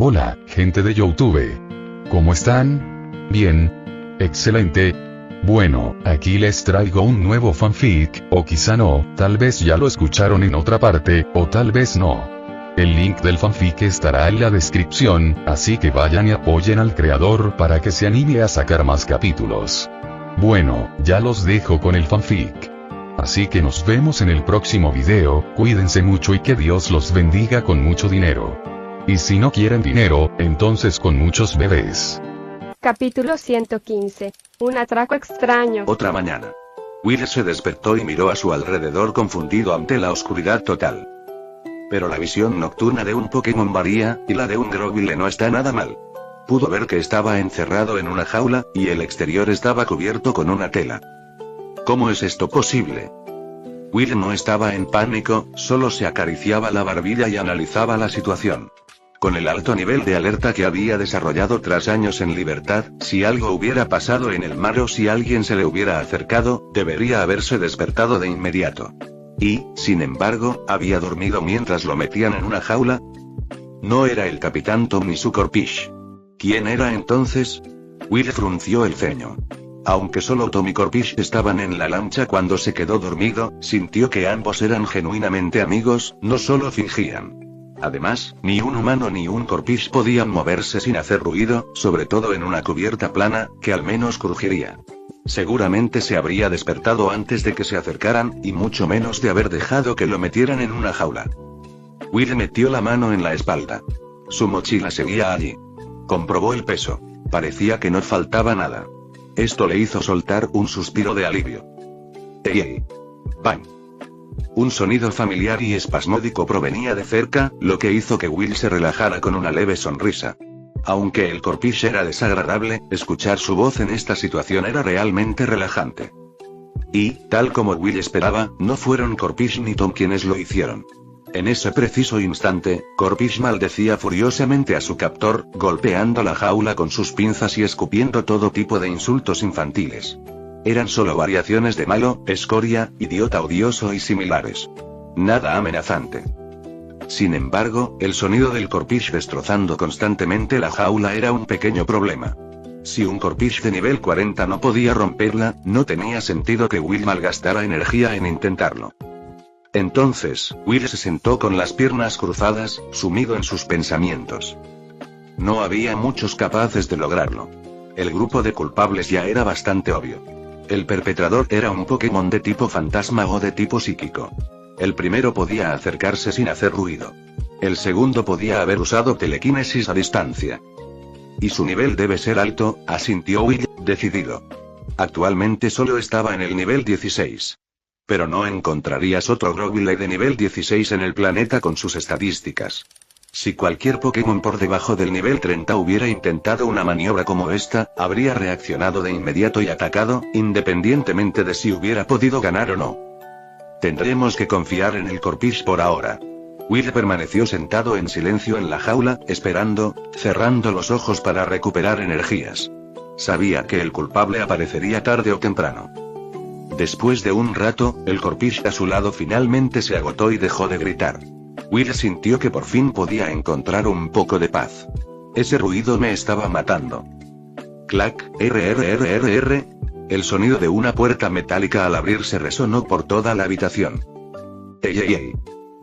Hola, gente de YouTube. ¿Cómo están? Bien. Excelente. Bueno, aquí les traigo un nuevo fanfic, o quizá no, tal vez ya lo escucharon en otra parte, o tal vez no. El link del fanfic estará en la descripción, así que vayan y apoyen al creador para que se anime a sacar más capítulos. Bueno, ya los dejo con el fanfic. Así que nos vemos en el próximo video, cuídense mucho y que Dios los bendiga con mucho dinero. Y si no quieren dinero, entonces con muchos bebés. Capítulo 115. Un atraco extraño. Otra mañana. Will se despertó y miró a su alrededor confundido ante la oscuridad total. Pero la visión nocturna de un Pokémon varía, y la de un Grovyle no está nada mal. Pudo ver que estaba encerrado en una jaula, y el exterior estaba cubierto con una tela. ¿Cómo es esto posible? Will no estaba en pánico, solo se acariciaba la barbilla y analizaba la situación. Con el alto nivel de alerta que había desarrollado tras años en libertad, si algo hubiera pasado en el mar o si alguien se le hubiera acercado, debería haberse despertado de inmediato. Y, sin embargo, había dormido mientras lo metían en una jaula. No era el capitán Tom ni su Corphish. ¿Quién era entonces? Will frunció el ceño. Aunque solo Tom y Corphish estaban en la lancha cuando se quedó dormido, sintió que ambos eran genuinamente amigos, no solo fingían. Además, ni un humano ni un Corphish podían moverse sin hacer ruido, sobre todo en una cubierta plana, que al menos crujiría. Seguramente se habría despertado antes de que se acercaran, y mucho menos de haber dejado que lo metieran en una jaula. Will metió la mano en la espalda. Su mochila seguía allí. Comprobó el peso. Parecía que no faltaba nada. Esto le hizo soltar un suspiro de alivio. ¡Ey, ey! ¡Bang! Un sonido familiar y espasmódico provenía de cerca, lo que hizo que Will se relajara con una leve sonrisa. Aunque el Corphish era desagradable, escuchar su voz en esta situación era realmente relajante. Y, tal como Will esperaba, no fueron Corphish ni Tom quienes lo hicieron. En ese preciso instante, Corphish maldecía furiosamente a su captor, golpeando la jaula con sus pinzas y escupiendo todo tipo de insultos infantiles. Eran solo variaciones de malo, escoria, idiota odioso y similares. Nada amenazante. Sin embargo, el sonido del Corphish destrozando constantemente la jaula era un pequeño problema. Si un Corphish de nivel 40 no podía romperla, no tenía sentido que Will malgastara energía en intentarlo. Entonces, Will se sentó con las piernas cruzadas, sumido en sus pensamientos. No había muchos capaces de lograrlo. El grupo de culpables ya era bastante obvio. El perpetrador era un Pokémon de tipo fantasma o de tipo psíquico. El primero podía acercarse sin hacer ruido. El segundo podía haber usado telequinesis a distancia. Y su nivel debe ser alto, asintió Will, decidido. Actualmente solo estaba en el nivel 16. Pero no encontrarías otro Grovyle de nivel 16 en el planeta con sus estadísticas. Si cualquier Pokémon por debajo del nivel 30 hubiera intentado una maniobra como esta, habría reaccionado de inmediato y atacado, independientemente de si hubiera podido ganar o no. Tendremos que confiar en el Corphish por ahora. Will permaneció sentado en silencio en la jaula, esperando, cerrando los ojos para recuperar energías. Sabía que el culpable aparecería tarde o temprano. Después de un rato, el Corphish a su lado finalmente se agotó y dejó de gritar. Will sintió que por fin podía encontrar un poco de paz. Ese ruido me estaba matando. Clac, rrrrr. El sonido de una puerta metálica al abrirse resonó por toda la habitación. ¡Ey, ey, ey!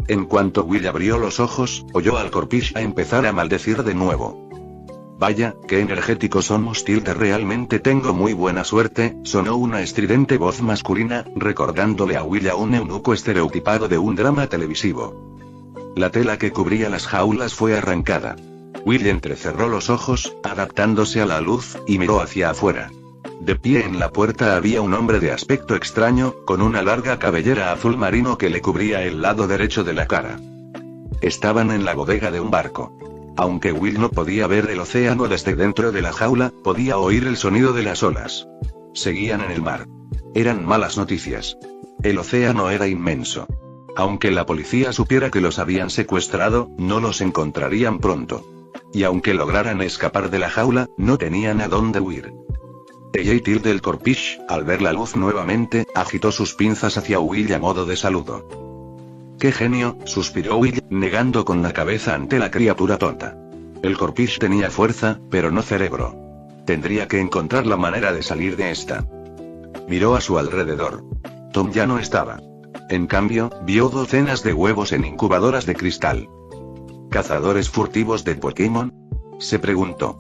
En cuanto Will abrió los ojos, oyó al Corphish a empezar a maldecir de nuevo. Vaya, qué energéticos somos, realmente tengo muy buena suerte, sonó una estridente voz masculina, recordándole a Will a un eunuco estereotipado de un drama televisivo. La tela que cubría las jaulas fue arrancada. Will entrecerró los ojos, adaptándose a la luz, y miró hacia afuera. De pie en la puerta había un hombre de aspecto extraño, con una larga cabellera azul marino que le cubría el lado derecho de la cara. Estaban en la bodega de un barco. Aunque Will no podía ver el océano desde dentro de la jaula, podía oír el sonido de las olas. Seguían en el mar. Eran malas noticias. El océano era inmenso. Aunque la policía supiera que los habían secuestrado, no los encontrarían pronto. Y aunque lograran escapar de la jaula, no tenían a dónde huir. El Corphish, al ver la luz nuevamente, agitó sus pinzas hacia Will a modo de saludo. ¡Qué genio!, suspiró Will, negando con la cabeza ante la criatura tonta. El Corpish tenía fuerza, pero no cerebro. Tendría que encontrar la manera de salir de esta. Miró a su alrededor. Tom ya no estaba. En cambio, vio docenas de huevos en incubadoras de cristal. ¿Cazadores furtivos de Pokémon?, se preguntó.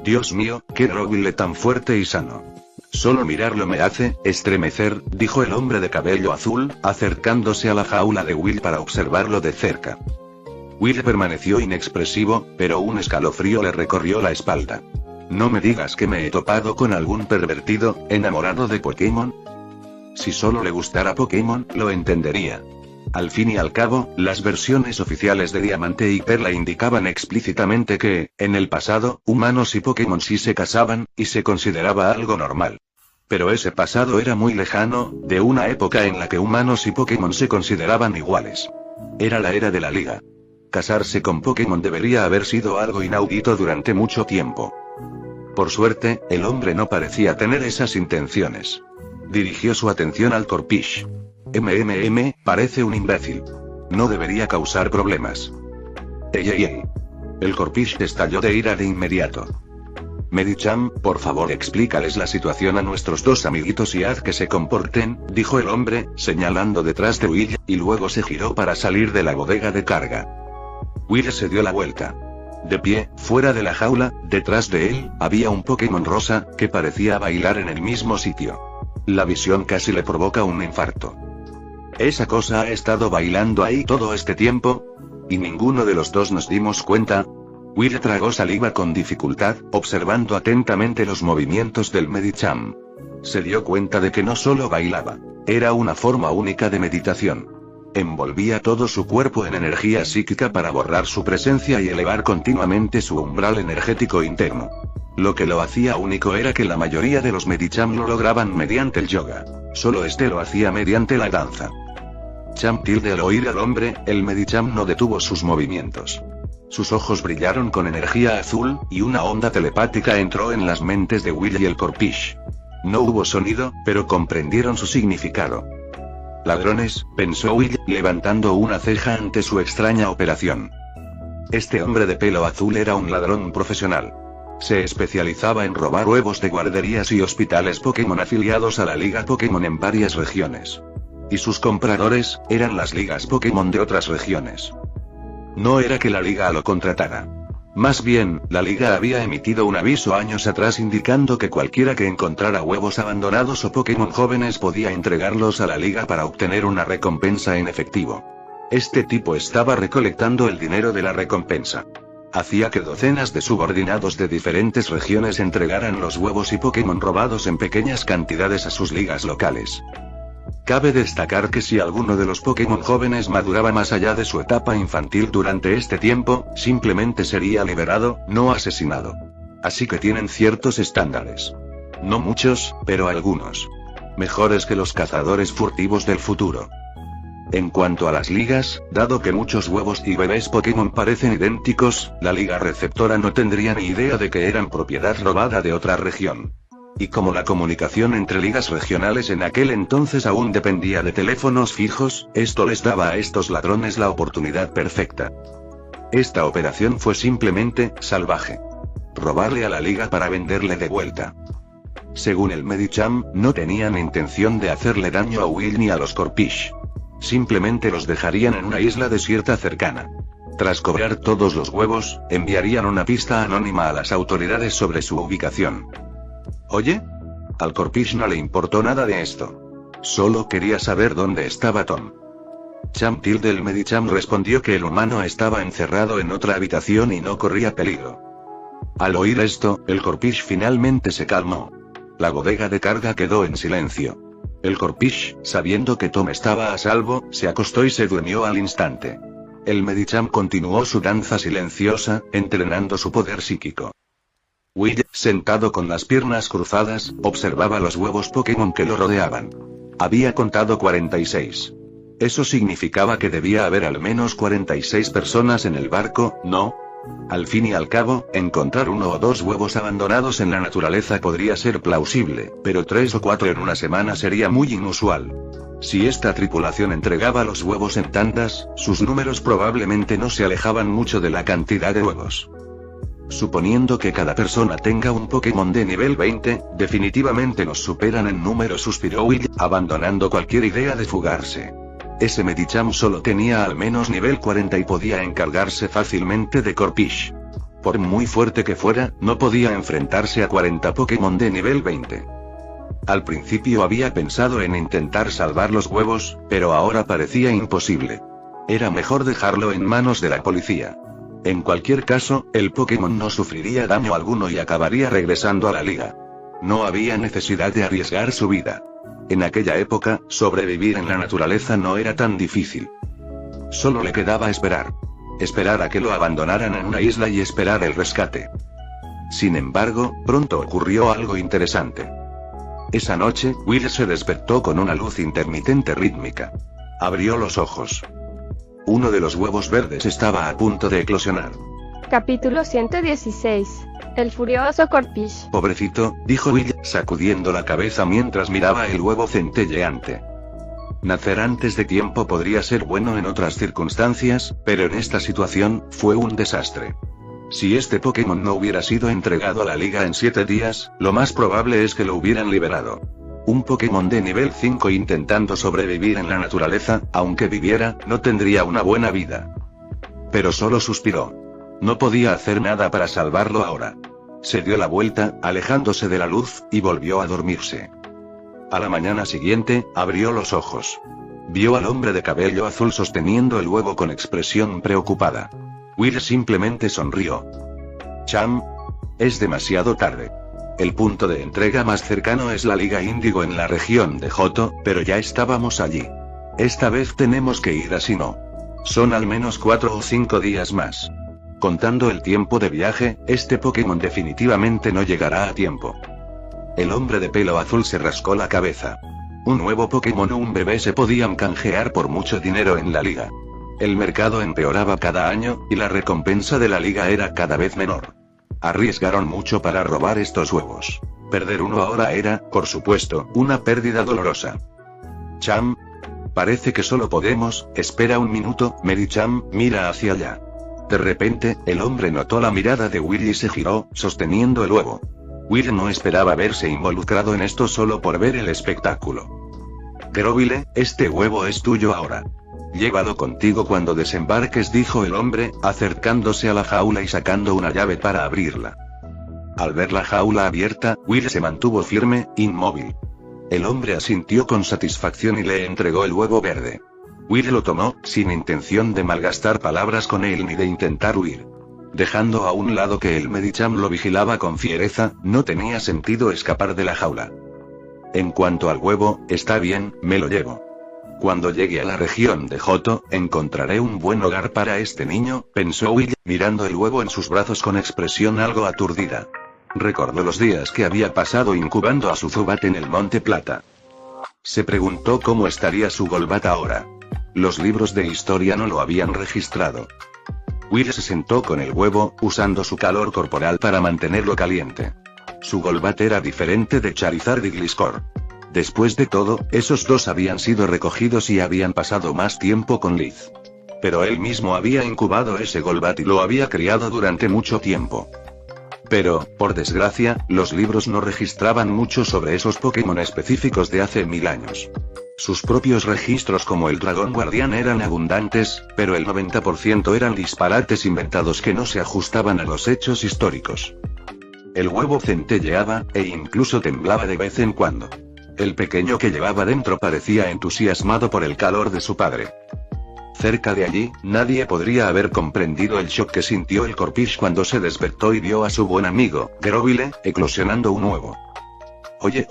Dios mío, qué Grovyle tan fuerte y sano. Solo mirarlo me hace estremecer, dijo el hombre de cabello azul, acercándose a la jaula de Will para observarlo de cerca. Will permaneció inexpresivo, pero un escalofrío le recorrió la espalda. No me digas que me he topado con algún pervertido, enamorado de Pokémon. Si solo le gustara Pokémon, lo entendería. Al fin y al cabo, las versiones oficiales de Diamante y Perla indicaban explícitamente que, en el pasado, humanos y Pokémon sí se casaban, y se consideraba algo normal. Pero ese pasado era muy lejano, de una época en la que humanos y Pokémon se consideraban iguales. Era la era de la Liga. Casarse con Pokémon debería haber sido algo inaudito durante mucho tiempo. Por suerte, el hombre no parecía tener esas intenciones. Dirigió su atención al Corpish. Parece un imbécil. No debería causar problemas. Ey. El Corpish estalló de ira de inmediato. Medicham, por favor explícales la situación a nuestros dos amiguitos y haz que se comporten, dijo el hombre, señalando detrás de Will, y luego se giró para salir de la bodega de carga. Will se dio la vuelta. De pie, fuera de la jaula, detrás de él, había un Pokémon rosa, que parecía bailar en el mismo sitio. La visión casi le provoca un infarto. ¿Esa cosa ha estado bailando ahí todo este tiempo? ¿Y ninguno de los dos nos dimos cuenta? Will tragó saliva con dificultad, observando atentamente los movimientos del Medicham. Se dio cuenta de que no solo bailaba. Era una forma única de meditación. Envolvía todo su cuerpo en energía psíquica para borrar su presencia y elevar continuamente su umbral energético interno. Lo que lo hacía único era que la mayoría de los Medicham lo lograban mediante el yoga. Solo este lo hacía mediante la danza. Al oír al hombre, el Medicham no detuvo sus movimientos. Sus ojos brillaron con energía azul, y una onda telepática entró en las mentes de Will y el Corpish. No hubo sonido, pero comprendieron su significado. Ladrones, pensó Will, levantando una ceja ante su extraña operación. Este hombre de pelo azul era un ladrón profesional. Se especializaba en robar huevos de guarderías y hospitales Pokémon afiliados a la Liga Pokémon en varias regiones. Y sus compradores, eran las ligas Pokémon de otras regiones. No era que la Liga lo contratara. Más bien, la Liga había emitido un aviso años atrás indicando que cualquiera que encontrara huevos abandonados o Pokémon jóvenes podía entregarlos a la Liga para obtener una recompensa en efectivo. Este tipo estaba recolectando el dinero de la recompensa. Hacía que docenas de subordinados de diferentes regiones entregaran los huevos y Pokémon robados en pequeñas cantidades a sus ligas locales. Cabe destacar que si alguno de los Pokémon jóvenes maduraba más allá de su etapa infantil durante este tiempo, simplemente sería liberado, no asesinado. Así que tienen ciertos estándares. No muchos, pero algunos. Mejores que los cazadores furtivos del futuro. En cuanto a las ligas, dado que muchos huevos y bebés Pokémon parecen idénticos, la liga receptora no tendría ni idea de que eran propiedad robada de otra región. Y como la comunicación entre ligas regionales en aquel entonces aún dependía de teléfonos fijos, esto les daba a estos ladrones la oportunidad perfecta. Esta operación fue simplemente salvaje. Robarle a la liga para venderle de vuelta. Según el Medicham, no tenían intención de hacerle daño a Will ni a los Corpish. Simplemente los dejarían en una isla desierta cercana. Tras cobrar todos los huevos, enviarían una pista anónima a las autoridades sobre su ubicación. ¿Oye? Al Corpish no le importó nada de esto. Solo quería saber dónde estaba Tom. El Medicham respondió que el humano estaba encerrado en otra habitación y no corría peligro. Al oír esto, el Corpish finalmente se calmó. La bodega de carga quedó en silencio. El Corpish, sabiendo que Tom estaba a salvo, se acostó y se durmió al instante. El Medicham continuó su danza silenciosa, entrenando su poder psíquico. Will, sentado con las piernas cruzadas, observaba los huevos Pokémon que lo rodeaban. Había contado 46. Eso significaba que debía haber al menos 46 personas en el barco, ¿no? Al fin y al cabo, encontrar 1 o 2 huevos abandonados en la naturaleza podría ser plausible, pero 3 o 4 en una semana sería muy inusual. Si esta tripulación entregaba los huevos en tandas, sus números probablemente no se alejaban mucho de la cantidad de huevos. Suponiendo que cada persona tenga un Pokémon de nivel 20, definitivamente nos superan en número, suspiró Will, abandonando cualquier idea de fugarse. Ese Medicham solo tenía al menos nivel 40 y podía encargarse fácilmente de Corphish. Por muy fuerte que fuera, no podía enfrentarse a 40 Pokémon de nivel 20. Al principio había pensado en intentar salvar los huevos, pero ahora parecía imposible. Era mejor dejarlo en manos de la policía. En cualquier caso, el Pokémon no sufriría daño alguno y acabaría regresando a la liga. No había necesidad de arriesgar su vida. En aquella época, sobrevivir en la naturaleza no era tan difícil. Solo le quedaba esperar. Esperar a que lo abandonaran en una isla y esperar el rescate. Sin embargo, pronto ocurrió algo interesante. Esa noche, Will se despertó con una luz intermitente rítmica. Abrió los ojos. Uno de los huevos verdes estaba a punto de eclosionar. Capítulo 116. El furioso Corphish. Pobrecito, dijo Will, sacudiendo la cabeza mientras miraba el huevo centelleante. Nacer antes de tiempo podría ser bueno en otras circunstancias, pero en esta situación, fue un desastre. Si este Pokémon no hubiera sido entregado a la liga en 7 días, lo más probable es que lo hubieran liberado. Un Pokémon de nivel 5 intentando sobrevivir en la naturaleza, aunque viviera, no tendría una buena vida. Pero solo suspiró. No podía hacer nada para salvarlo ahora. Se dio la vuelta, alejándose de la luz, y volvió a dormirse. A la mañana siguiente, abrió los ojos. Vio al hombre de cabello azul sosteniendo el huevo con expresión preocupada. Will simplemente sonrió. Cham. Es demasiado tarde. El punto de entrega más cercano es la Liga Índigo en la región de Johto, pero ya estábamos allí. Esta vez tenemos que ir así no. Son al menos 4 o 5 días más. Contando el tiempo de viaje, este Pokémon definitivamente no llegará a tiempo. El hombre de pelo azul se rascó la cabeza. Un nuevo Pokémon o un bebé se podían canjear por mucho dinero en la liga. El mercado empeoraba cada año, y la recompensa de la liga era cada vez menor. Arriesgaron mucho para robar estos huevos. Perder uno ahora era, por supuesto, una pérdida dolorosa. Cham. Parece que solo podemos, espera un minuto, Medicham, mira hacia allá. De repente, el hombre notó la mirada de Will y se giró, sosteniendo el huevo. Will no esperaba verse involucrado en esto solo por ver el espectáculo. Grovyle, este huevo es tuyo ahora. Llévalo contigo cuando desembarques, dijo el hombre, acercándose a la jaula y sacando una llave para abrirla. Al ver la jaula abierta, Will se mantuvo firme, inmóvil. El hombre asintió con satisfacción y le entregó el huevo verde. Will lo tomó, sin intención de malgastar palabras con él ni de intentar huir. Dejando a un lado que el Medicham lo vigilaba con fiereza, no tenía sentido escapar de la jaula. En cuanto al huevo, está bien, me lo llevo. Cuando llegue a la región de Johto, encontraré un buen hogar para este niño, pensó Will, mirando el huevo en sus brazos con expresión algo aturdida. Recordó los días que había pasado incubando a su Zubat en el Monte Plata. Se preguntó cómo estaría su Golbat ahora. Los libros de historia no lo habían registrado. Will se sentó con el huevo, usando su calor corporal para mantenerlo caliente. Su Golbat era diferente de Charizard y Gliscor. Después de todo, esos dos habían sido recogidos y habían pasado más tiempo con Liz. Pero él mismo había incubado ese Golbat y lo había criado durante mucho tiempo. Pero, por desgracia, los libros no registraban mucho sobre esos Pokémon específicos de hace 1000 años. Sus propios registros como el Dragón Guardián eran abundantes, pero el 90% eran disparates inventados que no se ajustaban a los hechos históricos. El huevo centelleaba, e incluso temblaba de vez en cuando. El pequeño que llevaba dentro parecía entusiasmado por el calor de su padre. Cerca de allí, nadie podría haber comprendido el shock que sintió el Corphish cuando se despertó y vio a su buen amigo, Grovyle, eclosionando un huevo. Oye.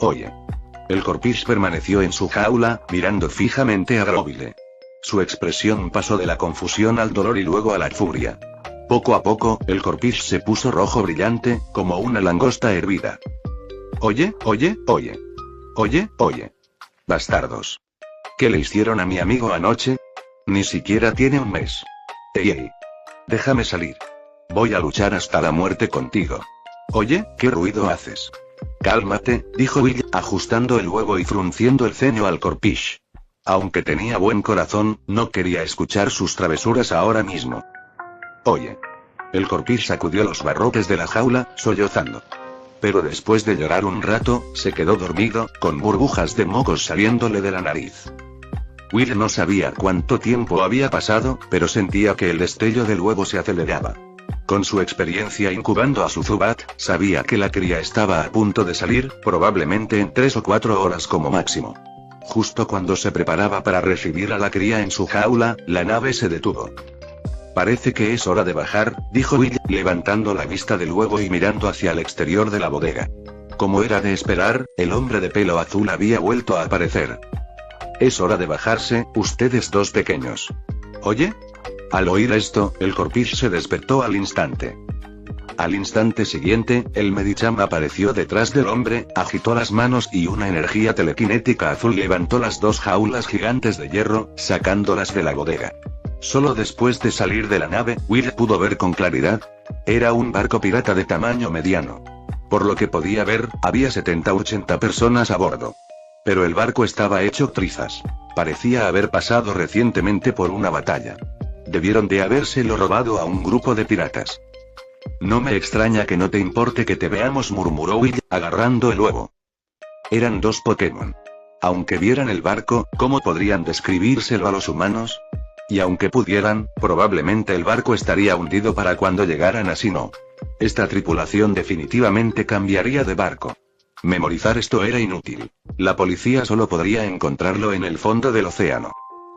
El Corphish permaneció en su jaula, mirando fijamente a Grovyle. Su expresión pasó de la confusión al dolor y luego a la furia. Poco a poco, el Corphish se puso rojo brillante, como una langosta hervida. Oye. Bastardos. ¿Qué le hicieron a mi amigo anoche? Ni siquiera tiene un mes. Ey. Déjame salir. Voy a luchar hasta la muerte contigo. Oye, ¿qué ruido haces? Cálmate, dijo Will, ajustando el huevo y frunciendo el ceño al Corphish. Aunque tenía buen corazón, no quería escuchar sus travesuras ahora mismo. Oye. El Corpish sacudió los barrotes de la jaula, sollozando. Pero después de llorar un rato, se quedó dormido, con burbujas de mocos saliéndole de la nariz. Will no sabía cuánto tiempo había pasado, pero sentía que el destello del huevo se aceleraba. Con su experiencia incubando a su Zubat, sabía que la cría estaba a punto de salir, probablemente en 3 o 4 horas como máximo. Justo cuando se preparaba para recibir a la cría en su jaula, la nave se detuvo. Parece que es hora de bajar, dijo Will, levantando la vista del huevo y mirando hacia el exterior de la bodega. Como era de esperar, el hombre de pelo azul había vuelto a aparecer. Es hora de bajarse, ustedes dos pequeños. ¿Oye? Al oír esto, el Corpish se despertó al instante. Al instante siguiente, el Medicham apareció detrás del hombre, agitó las manos y una energía telequinética azul levantó las 2 jaulas gigantes de hierro, sacándolas de la bodega. Solo después de salir de la nave, Will pudo ver con claridad. Era un barco pirata de tamaño mediano. Por lo que podía ver, había 70-80 personas a bordo. Pero el barco estaba hecho trizas. Parecía haber pasado recientemente por una batalla. Debieron de habérselo robado a un grupo de piratas. No me extraña que no te importe que te veamos, murmuró Will, agarrando el huevo. Eran 2 Pokémon. Aunque vieran el barco, ¿cómo podrían describírselo a los humanos? Y aunque pudieran, probablemente el barco estaría hundido para cuando llegaran a Sinnoh. Esta tripulación definitivamente cambiaría de barco. Memorizar esto era inútil. La policía solo podría encontrarlo en el fondo del océano.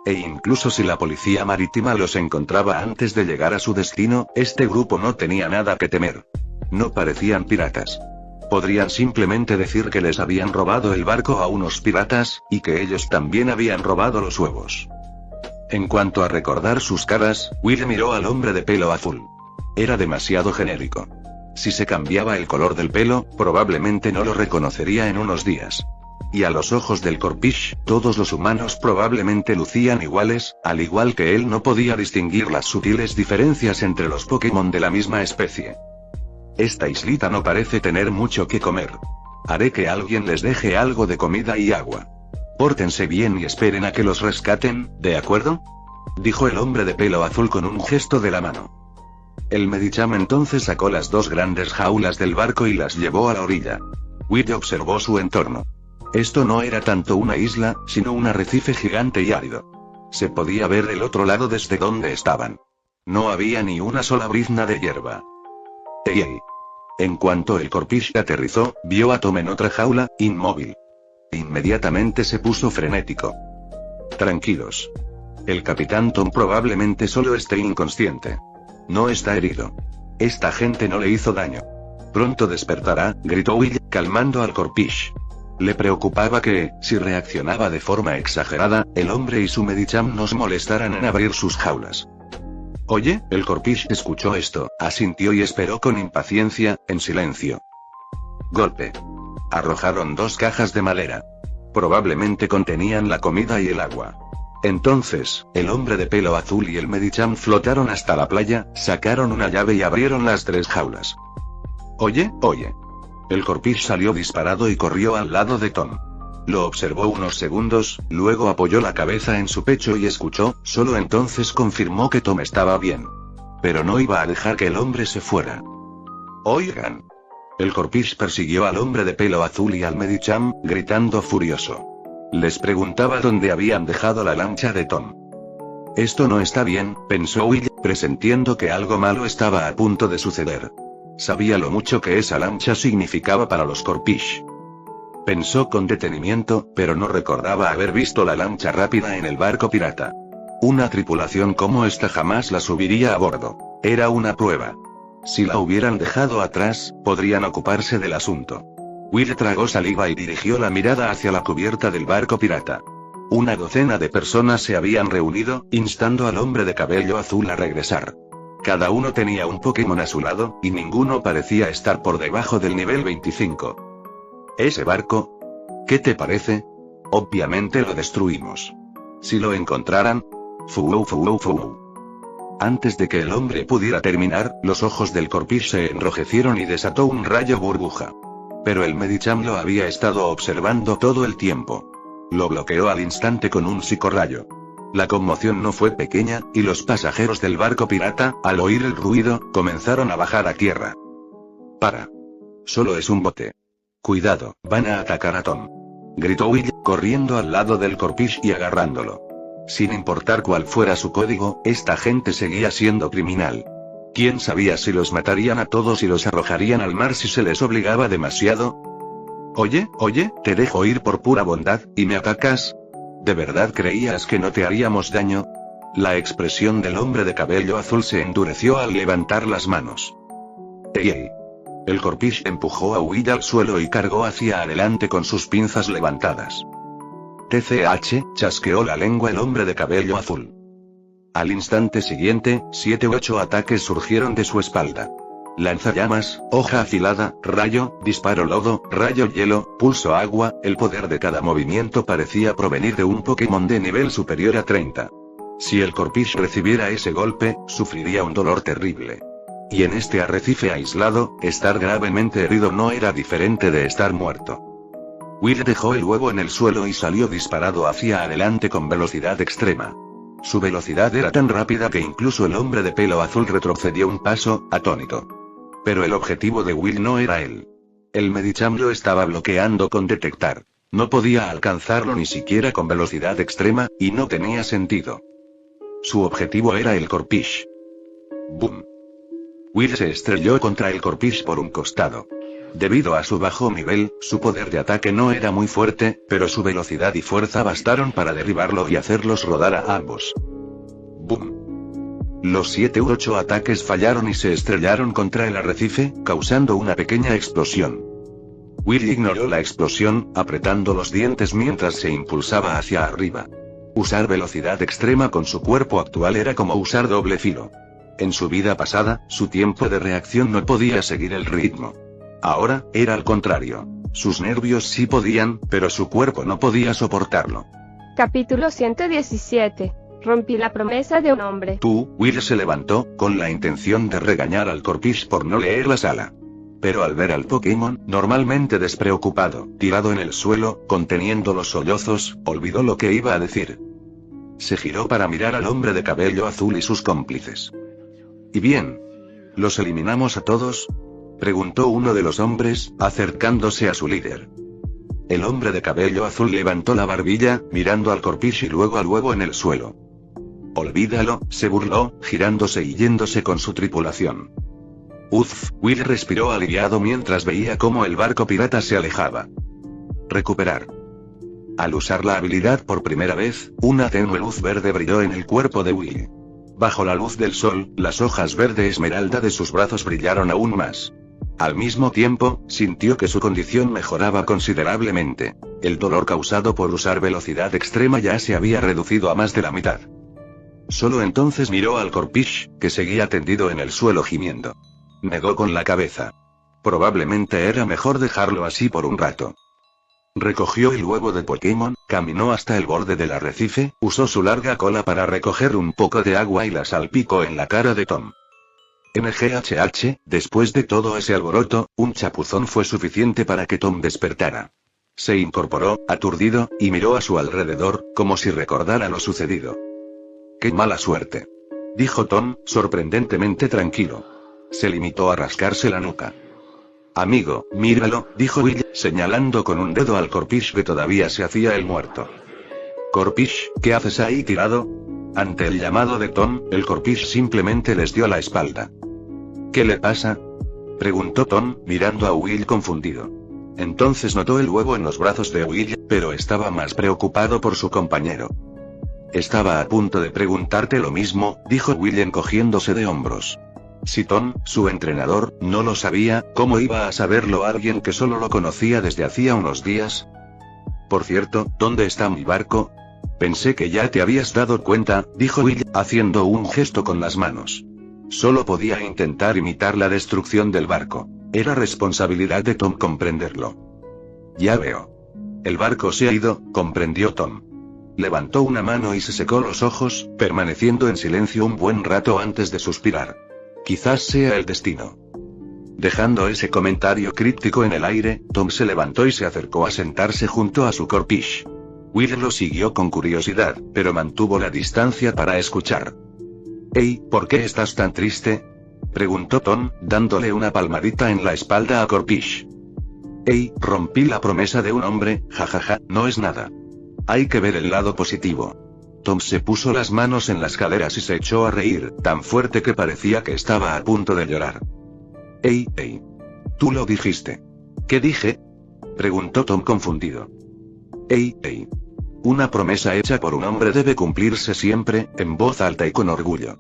E incluso si la policía marítima los encontraba antes de llegar a su destino, este grupo no tenía nada que temer. No parecían piratas. Podrían simplemente decir que les habían robado el barco a unos piratas, y que ellos también habían robado los huevos. En cuanto a recordar sus caras, Will miró al hombre de pelo azul. Era demasiado genérico. Si se cambiaba el color del pelo, probablemente no lo reconocería en unos días. Y a los ojos del Corpish, todos los humanos probablemente lucían iguales, al igual que él no podía distinguir las sutiles diferencias entre los Pokémon de la misma especie. Esta islita no parece tener mucho que comer. Haré que alguien les deje algo de comida y agua. Pórtense bien y esperen a que los rescaten, ¿de acuerdo? Dijo el hombre de pelo azul con un gesto de la mano. El Medicham entonces sacó las 2 grandes jaulas del barco y las llevó a la orilla. Will observó su entorno. Esto no era tanto una isla, sino un arrecife gigante y árido. Se podía ver el otro lado desde donde estaban. No había ni una sola brizna de hierba. ¡Ey! En cuanto el Corpish aterrizó, vio a Tom en otra jaula, inmóvil. Inmediatamente se puso frenético. Tranquilos. El capitán Tom probablemente solo esté inconsciente. No está herido. Esta gente no le hizo daño. Pronto despertará, gritó Will, calmando al Corpish. Le preocupaba que, si reaccionaba de forma exagerada, el hombre y su Medicham nos molestaran en abrir sus jaulas. Oye, el Corpish escuchó esto, asintió y esperó con impaciencia, en silencio. Golpe. Arrojaron 2 cajas de madera. Probablemente contenían la comida y el agua. Entonces, el hombre de pelo azul y el Medicham flotaron hasta la playa, sacaron una llave y abrieron las 3 jaulas. Oye. El Corpish salió disparado y corrió al lado de Tom. Lo observó unos segundos, luego apoyó la cabeza en su pecho y escuchó, solo entonces confirmó que Tom estaba bien. Pero no iba a dejar que el hombre se fuera. Oigan. El Corpish persiguió al hombre de pelo azul y al Medicham, gritando furioso. Les preguntaba dónde habían dejado la lancha de Tom. Esto no está bien, pensó Will, presintiendo que algo malo estaba a punto de suceder. Sabía lo mucho que esa lancha significaba para los Corpish. Pensó con detenimiento, pero no recordaba haber visto la lancha rápida en el barco pirata. Una tripulación como esta jamás la subiría a bordo. Era una prueba. Si la hubieran dejado atrás, podrían ocuparse del asunto. Will tragó saliva y dirigió la mirada hacia la cubierta del barco pirata. Una docena de personas se habían reunido, instando al hombre de cabello azul a regresar. Cada uno tenía un Pokémon a su lado, y ninguno parecía estar por debajo del nivel 25. ¿Ese barco? ¿Qué te parece? Obviamente lo destruimos. Si lo encontraran... Fu. Antes de que el hombre pudiera terminar, los ojos del Corpish se enrojecieron y desató un rayo burbuja. Pero el Medicham lo había estado observando todo el tiempo. Lo bloqueó al instante con un psicorrayo. La conmoción no fue pequeña, y los pasajeros del barco pirata, al oír el ruido, comenzaron a bajar a tierra. «Para. Solo es un bote. Cuidado, van a atacar a Tom», gritó Will, corriendo al lado del Corpish y agarrándolo. Sin importar cuál fuera su código, esta gente seguía siendo criminal. ¿Quién sabía si los matarían a todos y los arrojarían al mar si se les obligaba demasiado? Oye, te dejo ir por pura bondad, ¿y me atacas? ¿De verdad creías que no te haríamos daño? La expresión del hombre de cabello azul se endureció al levantar las manos. ¡Ey! El Corpish empujó a Will al suelo y cargó hacia adelante con sus pinzas levantadas. TCH, chasqueó la lengua el hombre de cabello azul. Al instante siguiente, 7 u 8 ataques surgieron de su espalda. Lanzallamas, hoja afilada, rayo, disparo lodo, rayo hielo, pulso agua, el poder de cada movimiento parecía provenir de un Pokémon de nivel superior a 30. Si el Corpish recibiera ese golpe, sufriría un dolor terrible. Y en este arrecife aislado, estar gravemente herido no era diferente de estar muerto. Will dejó el huevo en el suelo y salió disparado hacia adelante con velocidad extrema. Su velocidad era tan rápida que incluso el hombre de pelo azul retrocedió un paso, atónito. Pero el objetivo de Will no era él. El Medicham lo estaba bloqueando con detectar. No podía alcanzarlo ni siquiera con velocidad extrema, y no tenía sentido. Su objetivo era el Corpish. ¡Boom! Will se estrelló contra el Corpish por un costado. Debido a su bajo nivel, su poder de ataque no era muy fuerte, pero su velocidad y fuerza bastaron para derribarlo y hacerlos rodar a ambos. ¡Boom! Los 7 u 8 ataques fallaron y se estrellaron contra el arrecife, causando una pequeña explosión. Will ignoró la explosión, apretando los dientes mientras se impulsaba hacia arriba. Usar velocidad extrema con su cuerpo actual era como usar doble filo. En su vida pasada, su tiempo de reacción no podía seguir el ritmo. Ahora, era al contrario. Sus nervios sí podían, pero su cuerpo no podía soportarlo. Capítulo 117. Rompí la promesa de un hombre. Will se levantó, con la intención de regañar al Corpish por no leer la sala. Pero al ver al Pokémon, normalmente despreocupado, tirado en el suelo, conteniendo los sollozos, olvidó lo que iba a decir. Se giró para mirar al hombre de cabello azul y sus cómplices. ¿Y bien? ¿Los eliminamos a todos?, preguntó uno de los hombres, acercándose a su líder. El hombre de cabello azul levantó la barbilla, mirando al Corpish y luego al huevo en el suelo. Olvídalo, se burló, girándose y yéndose con su tripulación. Uf, Will respiró aliviado mientras veía cómo el barco pirata se alejaba. Recuperar. Al usar la habilidad por primera vez, una tenue luz verde brilló en el cuerpo de Will. Bajo la luz del sol, las hojas verde esmeralda de sus brazos brillaron aún más. Al mismo tiempo, sintió que su condición mejoraba considerablemente. El dolor causado por usar velocidad extrema ya se había reducido a más de la mitad. Solo entonces miró al Corpish, que seguía tendido en el suelo gimiendo. Negó con la cabeza. Probablemente era mejor dejarlo así por un rato. Recogió el huevo de Pokémon, caminó hasta el borde del arrecife, usó su larga cola para recoger un poco de agua y la salpicó en la cara de Tom. NGHH, después de todo ese alboroto, un chapuzón fue suficiente para que Tom despertara. Se incorporó, aturdido, y miró a su alrededor, como si recordara lo sucedido. ¡Qué mala suerte!, dijo Tom, sorprendentemente tranquilo. Se limitó a rascarse la nuca. Amigo, míralo, dijo Will, señalando con un dedo al Corpish que todavía se hacía el muerto. Corpish, ¿qué haces ahí tirado? Ante el llamado de Tom, el Corpish simplemente les dio la espalda. ¿Qué le pasa?, preguntó Tom, mirando a Will confundido. Entonces notó el huevo en los brazos de Will, pero estaba más preocupado por su compañero. Estaba a punto de preguntarte lo mismo, dijo Will encogiéndose de hombros. Si Tom, su entrenador, no lo sabía, ¿cómo iba a saberlo alguien que solo lo conocía desde hacía unos días? Por cierto, ¿dónde está mi barco? Pensé que ya te habías dado cuenta, dijo Will, haciendo un gesto con las manos. Solo podía intentar imitar la destrucción del barco. Era responsabilidad de Tom comprenderlo. Ya veo. El barco se ha ido, comprendió Tom. Levantó una mano y se secó los ojos, permaneciendo en silencio un buen rato antes de suspirar. Quizás sea el destino. Dejando ese comentario críptico en el aire, Tom se levantó y se acercó a sentarse junto a su Corpish. Will lo siguió con curiosidad, pero mantuvo la distancia para escuchar. «Hey, ¿por qué estás tan triste?», preguntó Tom, dándole una palmadita en la espalda a Corpish. «Hey, rompí la promesa de un hombre, jajaja, no es nada. Hay que ver el lado positivo». Tom se puso las manos en las caderas y se echó a reír, tan fuerte que parecía que estaba a punto de llorar. «Hey, hey. Tú lo dijiste». «¿Qué dije?», preguntó Tom confundido. «Hey, hey. Una promesa hecha por un hombre debe cumplirse siempre», en voz alta y con orgullo.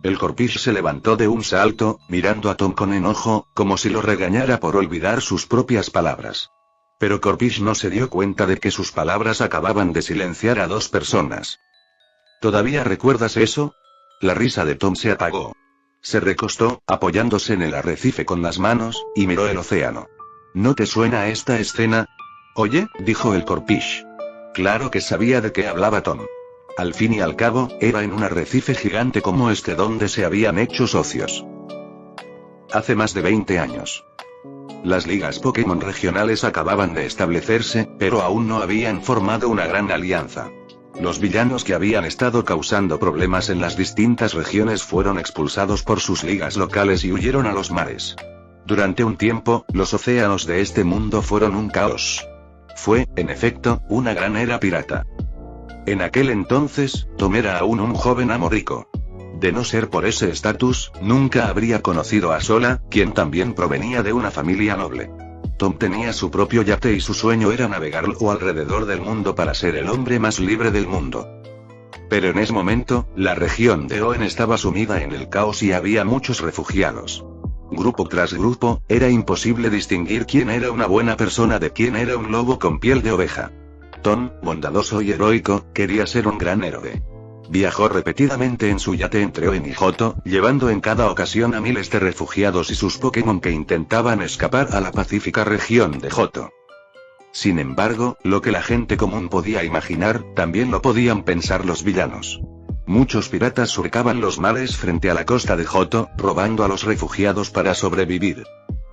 El Corpish se levantó de un salto, mirando a Tom con enojo, como si lo regañara por olvidar sus propias palabras. Pero Corpish no se dio cuenta de que sus palabras acababan de silenciar a dos personas. «¿Todavía recuerdas eso?». La risa de Tom se apagó. Se recostó, apoyándose en el arrecife con las manos, y miró el océano. «¿No te suena esta escena?». «Oye», dijo el Corpish. Claro que sabía de qué hablaba Tom. Al fin y al cabo, era en un arrecife gigante como este donde se habían hecho socios. Hace más de 20 años. Las ligas Pokémon regionales acababan de establecerse, pero aún no habían formado una gran alianza. Los villanos que habían estado causando problemas en las distintas regiones fueron expulsados por sus ligas locales y huyeron a los mares. Durante un tiempo, los océanos de este mundo fueron un caos. Fue, en efecto, una gran era pirata. En aquel entonces, Tom era aún un joven amorrico. De no ser por ese estatus, nunca habría conocido a Sola, quien también provenía de una familia noble. Tom tenía su propio yate y su sueño era navegarlo alrededor del mundo para ser el hombre más libre del mundo. Pero en ese momento, la región de Hoenn estaba sumida en el caos y había muchos refugiados. Grupo tras grupo, era imposible distinguir quién era una buena persona de quién era un lobo con piel de oveja. Tom, bondadoso y heroico, quería ser un gran héroe. Viajó repetidamente en su yate entre Hoenn y Johto, llevando en cada ocasión a miles de refugiados y sus Pokémon que intentaban escapar a la pacífica región de Johto. Sin embargo, lo que la gente común podía imaginar, también lo podían pensar los villanos. Muchos piratas surcaban los mares frente a la costa de Johto, robando a los refugiados para sobrevivir.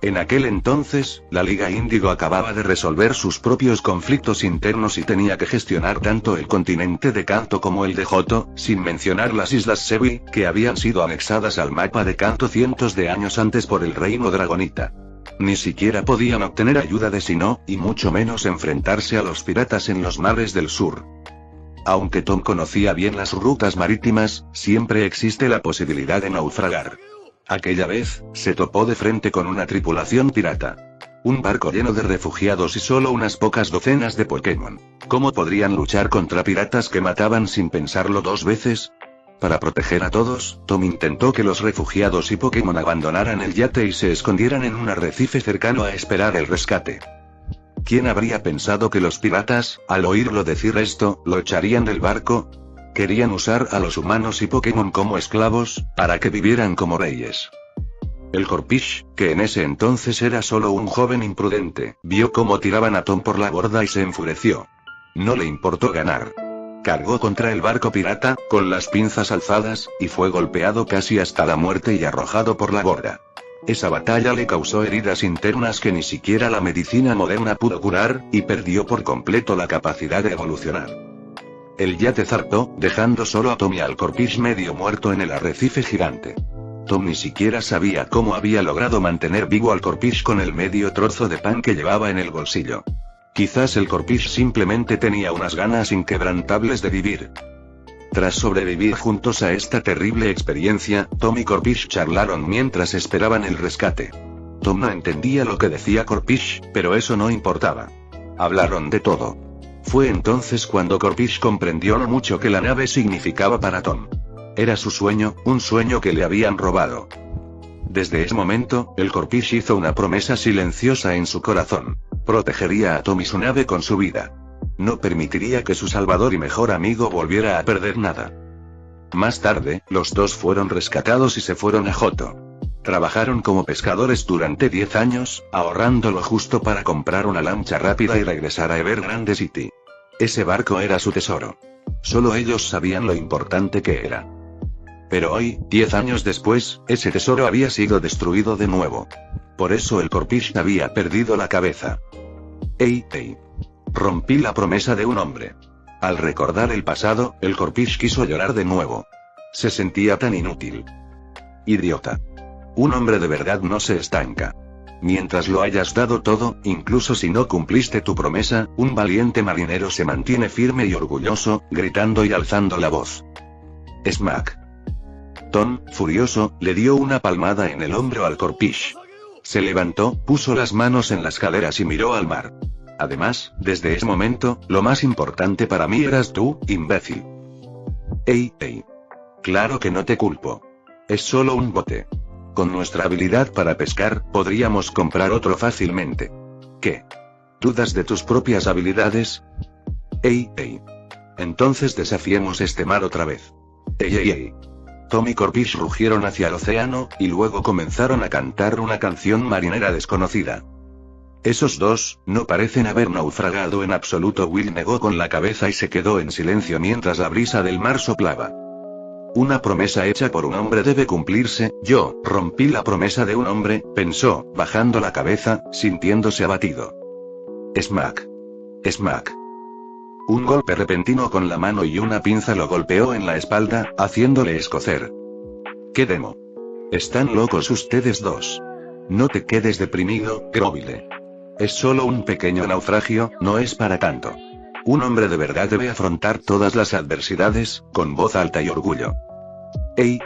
En aquel entonces, la Liga Índigo acababa de resolver sus propios conflictos internos y tenía que gestionar tanto el continente de Kanto como el de Johto, sin mencionar las islas Sevi, que habían sido anexadas al mapa de Kanto cientos de años antes por el reino dragonita. Ni siquiera podían obtener ayuda de Sinnoh, y mucho menos enfrentarse a los piratas en los mares del sur. Aunque Tom conocía bien las rutas marítimas, siempre existe la posibilidad de naufragar. Aquella vez, se topó de frente con una tripulación pirata. Un barco lleno de refugiados y solo unas pocas docenas de Pokémon. ¿Cómo podrían luchar contra piratas que mataban sin pensarlo dos veces? Para proteger a todos, Tom intentó que los refugiados y Pokémon abandonaran el yate y se escondieran en un arrecife cercano a esperar el rescate. ¿Quién habría pensado que los piratas, al oírlo decir esto, lo echarían del barco? Querían usar a los humanos y Pokémon como esclavos, para que vivieran como reyes. El Corpish, que en ese entonces era solo un joven imprudente, vio cómo tiraban a Tom por la borda y se enfureció. No le importó ganar. Cargó contra el barco pirata, con las pinzas alzadas, y fue golpeado casi hasta la muerte y arrojado por la borda. Esa batalla le causó heridas internas que ni siquiera la medicina moderna pudo curar, y perdió por completo la capacidad de evolucionar. El yate zarpó, dejando solo a Tom y al Corpish medio muerto en el arrecife gigante. Tom ni siquiera sabía cómo había logrado mantener vivo al Corpish con el medio trozo de pan que llevaba en el bolsillo. Quizás el Corpish simplemente tenía unas ganas inquebrantables de vivir. Tras sobrevivir juntos a esta terrible experiencia, Tom y Corpish charlaron mientras esperaban el rescate. Tom no entendía lo que decía Corpish, pero eso no importaba. Hablaron de todo. Fue entonces cuando Corpish comprendió lo mucho que la nave significaba para Tom. Era su sueño, un sueño que le habían robado. Desde ese momento, el Corpish hizo una promesa silenciosa en su corazón. Protegería a Tom y su nave con su vida. No permitiría que su salvador y mejor amigo volviera a perder nada. Más tarde, los dos fueron rescatados y se fueron a Johto. Trabajaron como pescadores durante 10 años, ahorrando lo justo para comprar una lancha rápida y regresar a Evergrande City. Ese barco era su tesoro. Solo ellos sabían lo importante que era. Pero hoy, 10 años después, ese tesoro había sido destruido de nuevo. Por eso el Corpish había perdido la cabeza. Hey, hey. Rompí la promesa de un hombre. Al recordar el pasado, el Corpish quiso llorar de nuevo. Se sentía tan inútil. Idiota. Un hombre de verdad no se estanca. Mientras lo hayas dado todo, incluso si no cumpliste tu promesa, un valiente marinero se mantiene firme y orgulloso, gritando y alzando la voz. Smack. Tom, furioso, le dio una palmada en el hombro al Corpish. Se levantó, puso las manos en las caderas y miró al mar. Además, desde ese momento, lo más importante para mí eras tú, imbécil. Ey. Claro que no te culpo. Es solo un bote. Con nuestra habilidad para pescar, podríamos comprar otro fácilmente. ¿Qué? ¿Dudas de tus propias habilidades? Ey. Entonces desafiemos este mar otra vez. Ey. Tom y Corpish rugieron hacia el océano, y luego comenzaron a cantar una canción marinera desconocida. Esos dos, no parecen haber naufragado en absoluto. Will negó con la cabeza y se quedó en silencio mientras la brisa del mar soplaba. Una promesa hecha por un hombre debe cumplirse. Yo rompí la promesa de un hombre, pensó, bajando la cabeza, sintiéndose abatido. Smack. Un golpe repentino con la mano y una pinza lo golpeó en la espalda, haciéndole escocer. ¿Qué demo? Están locos ustedes dos. No te quedes deprimido, Grovile. Es solo un pequeño naufragio, no es para tanto. Un hombre de verdad debe afrontar todas las adversidades, con voz alta y orgullo. Ey.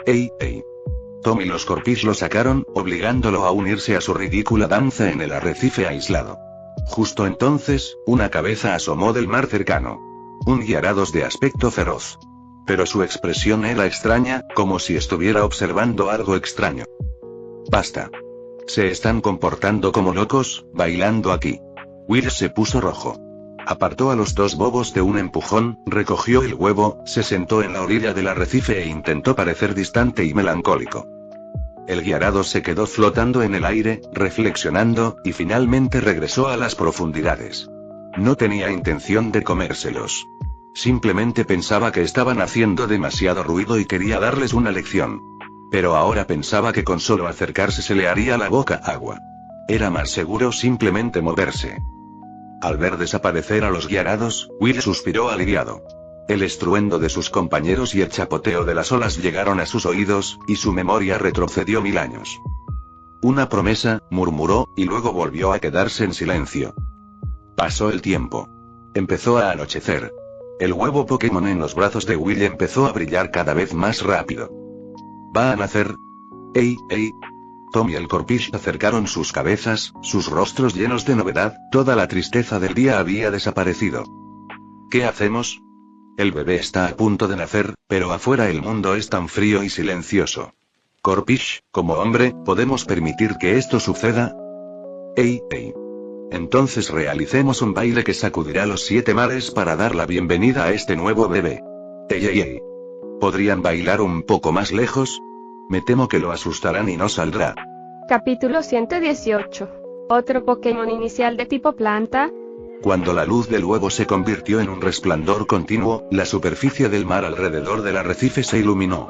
Tom y los Corpish lo sacaron, obligándolo a unirse a su ridícula danza en el arrecife aislado. Justo entonces, una cabeza asomó del mar cercano. Un Gyarados de aspecto feroz. Pero su expresión era extraña, como si estuviera observando algo extraño. Basta. Se están comportando como locos, bailando aquí. Will se puso rojo. Apartó a los dos bobos de un empujón, recogió el huevo, se sentó en la orilla del arrecife e intentó parecer distante y melancólico. El Gyarados se quedó flotando en el aire, reflexionando, y finalmente regresó a las profundidades. No tenía intención de comérselos. Simplemente pensaba que estaban haciendo demasiado ruido y quería darles una lección. Pero ahora pensaba que con solo acercarse se le haría la boca agua. Era más seguro simplemente moverse. Al ver desaparecer a los Gyarados, Will suspiró aliviado. El estruendo de sus compañeros y el chapoteo de las olas llegaron a sus oídos, y su memoria retrocedió 1000 años. Una promesa, murmuró, y luego volvió a quedarse en silencio. Pasó el tiempo. Empezó a anochecer. El huevo Pokémon en los brazos de Will empezó a brillar cada vez más rápido. ¿Va a nacer? Ey. Tom y el Corpish acercaron sus cabezas, sus rostros llenos de novedad, toda la tristeza del día había desaparecido. ¿Qué hacemos? El bebé está a punto de nacer, pero afuera el mundo es tan frío y silencioso. Corpish, como hombre, ¿podemos permitir que esto suceda? Ey. Entonces realicemos un baile que sacudirá los 7 mares para dar la bienvenida a este nuevo bebé. Ey. ¿Podrían bailar un poco más lejos? Me temo que lo asustarán y no saldrá. Capítulo 118. ¿Otro Pokémon inicial de tipo planta? Cuando la luz del huevo se convirtió en un resplandor continuo, la superficie del mar alrededor del arrecife se iluminó.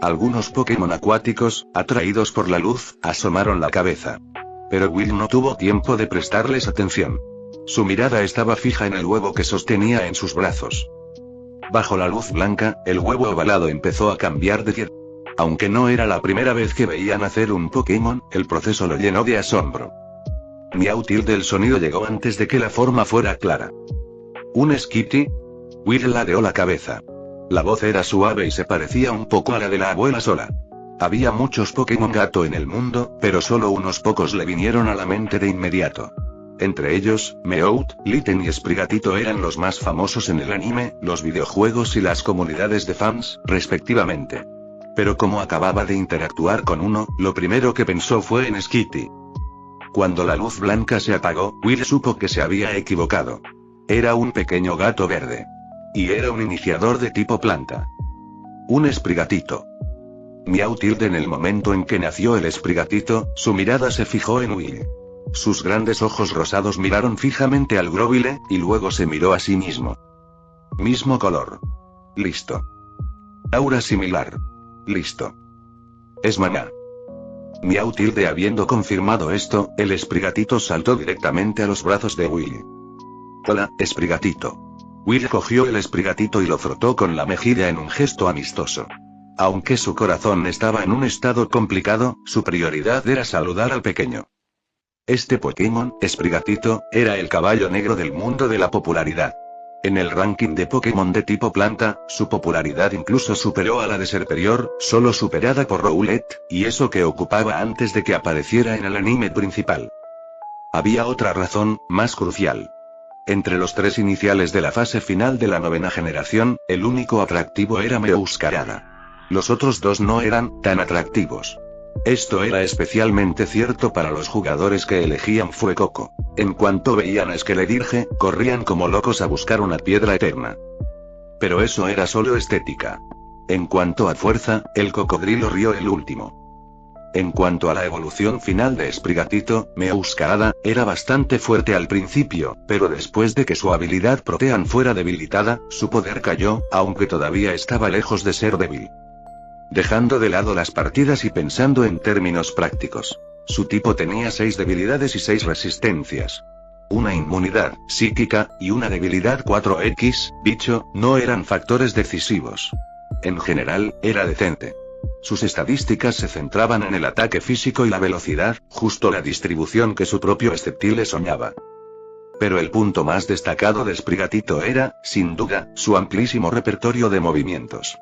Algunos Pokémon acuáticos, atraídos por la luz, asomaron la cabeza. Pero Will no tuvo tiempo de prestarles atención. Su mirada estaba fija en el huevo que sostenía en sus brazos. Bajo la luz blanca, el huevo ovalado empezó a cambiar de tierra. Aunque no era la primera vez que veía nacer un Pokémon, el proceso lo llenó de asombro. Meowth. El sonido llegó antes de que la forma fuera clara. ¿Un Skitty? Will ladeó la cabeza. La voz era suave y se parecía un poco a la de la abuela Sola. Había muchos Pokémon gato en el mundo, pero solo unos pocos le vinieron a la mente de inmediato. Entre ellos, Meowth, Litten y Sprigatito eran los más famosos en el anime, los videojuegos y las comunidades de fans, respectivamente. Pero como acababa de interactuar con uno, lo primero que pensó fue en Skitty. Cuando la luz blanca se apagó, Will supo que se había equivocado. Era un pequeño gato verde. Y era un iniciador de tipo planta. Un Sprigatito. Meowth. En el momento en que nació el Sprigatito, su mirada se fijó en Will. Sus grandes ojos rosados miraron fijamente al Grovyle, y luego se miró a sí mismo. Mismo color. Listo. Aura similar. Listo. Es maná. Meowth. Habiendo confirmado esto, el Sprigatito saltó directamente a los brazos de Will. Hola, Sprigatito. Will cogió el Sprigatito y lo frotó con la mejilla en un gesto amistoso. Aunque su corazón estaba en un estado complicado, su prioridad era saludar al pequeño. Este Pokémon, Sprigatito, era el caballo negro del mundo de la popularidad. En el ranking de Pokémon de tipo planta, su popularidad incluso superó a la de Serperior, solo superada por Rowlet, y eso que ocupaba antes de que apareciera en el anime principal. Había otra razón, más crucial. Entre los 3 iniciales de la fase final de la 9ª generación, el único atractivo era Meowscarada. Los otros 2 no eran tan atractivos. Esto era especialmente cierto para los jugadores que elegían Fuecoco. En cuanto veían a Skeledirge, corrían como locos a buscar una piedra eterna. Pero eso era solo estética. En cuanto a fuerza, el cocodrilo río el último. En cuanto a la evolución final de Sprigatito, Meowscarada era bastante fuerte al principio, pero después de que su habilidad Protean fuera debilitada, su poder cayó, aunque todavía estaba lejos de ser débil. Dejando de lado las partidas y pensando en términos prácticos. Su tipo tenía 6 debilidades y 6 resistencias. Una inmunidad psíquica, y una debilidad 4X, bicho, no eran factores decisivos. En general, era decente. Sus estadísticas se centraban en el ataque físico y la velocidad, justo la distribución que su propio Sceptile soñaba. Pero el punto más destacado de Sprigatito era, sin duda, su amplísimo repertorio de movimientos.